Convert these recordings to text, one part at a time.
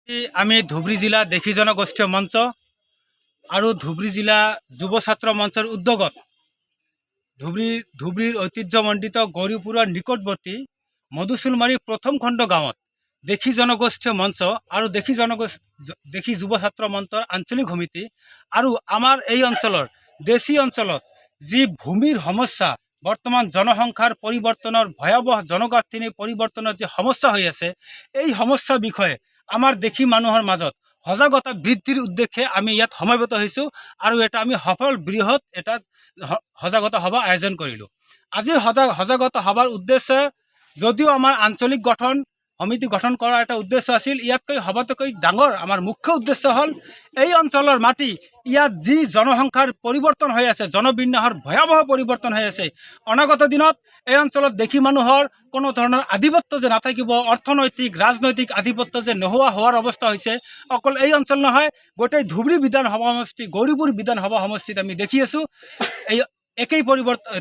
আমি ধুবুৰী জিলা দেশী জনগোষ্ঠীয় মঞ্চ আৰু ধুবুৰী জিলা যুৱ ছাত্ৰ মঞ্চৰ উদ্যোগত ধুবুৰীৰ ঐতিহ্যমণ্ডিত গৌৰীপুৰৰ নিকটৱৰ্তী মধুচুলমাৰী প্ৰথম খণ্ড গাঁৱত দেশী জনগোষ্ঠীয় মঞ্চ আৰু দেশী যুৱ ছাত্ৰ মঞ্চৰ আঞ্চলিক সমিতি আৰু আমাৰ এই অঞ্চলৰ দেশী অঞ্চলত যি ভূমিৰ সমস্যা বৰ্তমান জনসংখ্যাৰ পৰিৱৰ্তনৰ ভয়াৱহ জনগাঁথনি পৰিৱৰ্তনৰ যি সমস্যা হৈ আছে এই সমস্যাৰ বিষয়ে আমাৰ দেশী মানুহৰ মাজত সজাগতা বৃদ্ধিৰ উদ্দেশ্যে আমি ইয়াত সমবেত হৈছোঁ আৰু এটা আমি সফল বৃহৎ এটা সজাগতা সভা আয়োজন কৰিলোঁ। আজি সজাগতা সভাৰ উদ্দেশ্য যদিও আমাৰ আঞ্চলিক সমিতি গঠন কৰাৰ এটা উদ্দেশ্য আছিল, ইয়াতকৈ সবাতোকৈ ডাঙৰ আমাৰ মুখ্য উদ্দেশ্য হ'ল এই অঞ্চলৰ মাটি ইয়াত যি জনসংখ্যাৰ পৰিৱৰ্তন হৈ আছে, জনবিন্যাসৰ ভয়াৱহ পৰিৱৰ্তন হৈ আছে, অনাগত দিনত এই অঞ্চলত দেশী মানুহৰ কোনো ধৰণৰ আধিপত্য যে নাথাকিব, অৰ্থনৈতিক ৰাজনৈতিক আধিপত্য যে নোহোৱা হোৱাৰ অৱস্থা হৈছে। অকল এই অঞ্চল নহয়, গোটেই ধুবুৰী বিধানসভা সমষ্টি, গৌৰীপুৰ বিধানসভা সমষ্টিত আমি দেখি আছোঁ এই একেই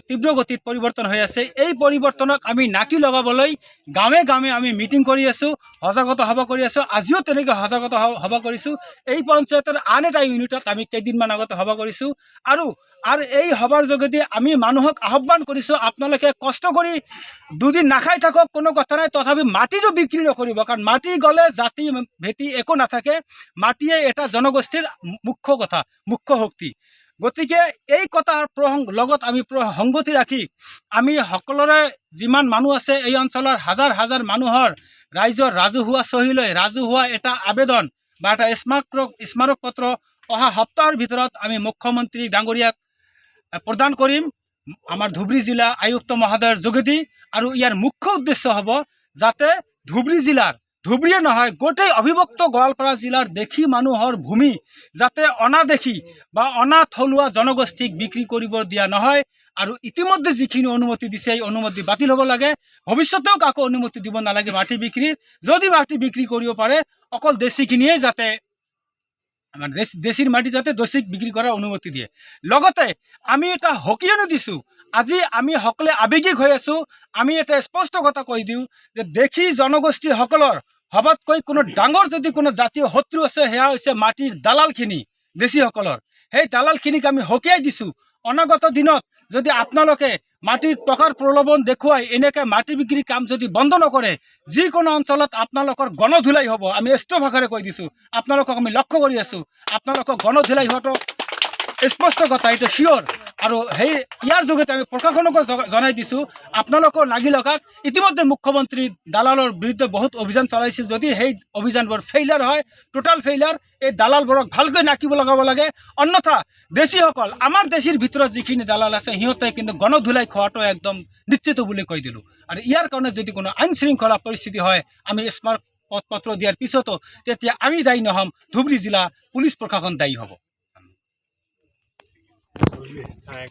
তীব্ৰ গতিত পৰিৱৰ্তন হৈ আছে। এই পৰিৱৰ্তনক আমি নাকি লগাবলৈ গাঁৱে গাঁৱে আমি মিটিং কৰি আছোঁ, সজাগতা সভা কৰি আছোঁ। আজিও তেনেকৈ সজাগতা সভা কৰিছোঁ। এই পঞ্চায়তৰ আন এটা ইউনিটত আমি কেইদিনমান আগতে সভা কৰিছোঁ আৰু এই সভাৰ যোগেদি আমি মানুহক আহ্বান কৰিছোঁ, আপোনালোকে কষ্ট কৰি দুদিন নাখাই থাকক, কোনো কথা নাই, তথাপি মাটিটো বিক্ৰী নকৰিব। কাৰণ মাটি গ'লে জাতি ভেটি একো নাথাকে, মাটিয়ে এটা জনগোষ্ঠীৰ মুখ্য শক্তি। গতিকে এই কথাৰ লগত আমি সংগতি ৰাখি আমি সকলোৰে যিমান মানুহ আছে এই অঞ্চলৰ হাজাৰ হাজাৰ মানুহৰ ৰাইজৰ ৰাজহুৱা চহী লৈ ৰাজহুৱা এটা আবেদন বা এটা স্মাৰক পত্ৰ অহা সপ্তাহৰ ভিতৰত আমি মুখ্যমন্ত্ৰী ডাঙৰীয়াক প্ৰদান কৰিম আমাৰ ধুবুৰী জিলা আয়ুক্ত মহোদয়ৰ যোগেদি। আৰু ইয়াৰ মুখ্য উদ্দেশ্য হ'ব যাতে ধুবুৰীয়ে নহয়, গোটেই অবিভক্ত গোৱালপাৰা জিলাৰ দেশী মানুহৰ ভূমি যাতে অনাদেশী বা থলুৱা জনগোষ্ঠীক বিক্ৰী কৰিব দিয়া নহয়। আৰু ইতিমধ্যে যিখিনি অনুমতি দিছে এই অনুমতি বাতিল হ'ব লাগে, ভৱিষ্যতেও কাকো অনুমতি দিব নালাগে মাটি বিক্ৰীৰ। যদি মাটি বিক্ৰী কৰিব পাৰে অকল দেশীখিনিয়ে যাতে আমাৰ দেশীৰ মাটি যাতে দোষীক বিক্ৰী কৰাৰ অনুমতি দিয়ে। লগতে আমি এটা সকীয়নো দিছোঁ, আজি আমি সকলোৱে আৱেগিক হৈ আছোঁ, আমি এটা স্পষ্ট কথা কৈ দিওঁ যে দেশী জনগোষ্ঠীসকলৰ সবাতকৈ কোনো ডাঙৰ যদি কোনো জাতীয় শত্ৰু আছে সেয়া হৈছে মাটিৰ দালালখিনি দেশীসকলৰ। সেই দালালখিনিক আমি সকীয়াই দিছোঁ। অনাগত দিনত যদি আপোনালোকে মাটিৰ টকাৰ প্ৰলোভন দেখুৱাই এনেকৈ মাটি বিক্ৰীৰ কাম যদি বন্ধ নকৰে, যিকোনো অঞ্চলত আপোনালোকৰ গণধুলাই হ'ব। আমি স্পষ্ট ভাষাৰে কৈ দিছোঁ, আপোনালোকক আমি লক্ষ্য কৰি আছোঁ, আপোনালোকক গণধুলাই হোৱাটো স্পষ্ট কথা, এইটো চিয়'ৰ। আৰু ইয়াৰ যোগেদি আমি প্ৰশাসনকো জনাই দিছোঁ, আপোনালোকৰ লাগি লগাক। ইতিমধ্যে মুখ্যমন্ত্ৰী দালালৰ বিৰুদ্ধে বহুত অভিযান চলাইছিল, যদি সেই অভিযানবোৰ ফেইলাৰ হয়, টোটাল ফেইলাৰ, এই দালালবোৰক ভালকৈ নাকিব লগাব লাগে। অন্যথা দেশীসকল, আমাৰ দেশীৰ ভিতৰত যিখিনি দালাল আছে সিহঁতে কিন্তু গণধুলাই খোৱাটো একদম নিশ্চিত বুলি কৈ দিলোঁ। আৰু ইয়াৰ কাৰণে যদি কোনো আইন শৃংখলা পৰিস্থিতি হয়, আমি স্মাৰক পত্ৰ দিয়াৰ পিছতো তেতিয়া আমি দায়ী নহ'ম, ধুবুৰী জিলা পুলিচ প্ৰশাসন দায়ী হ'ব।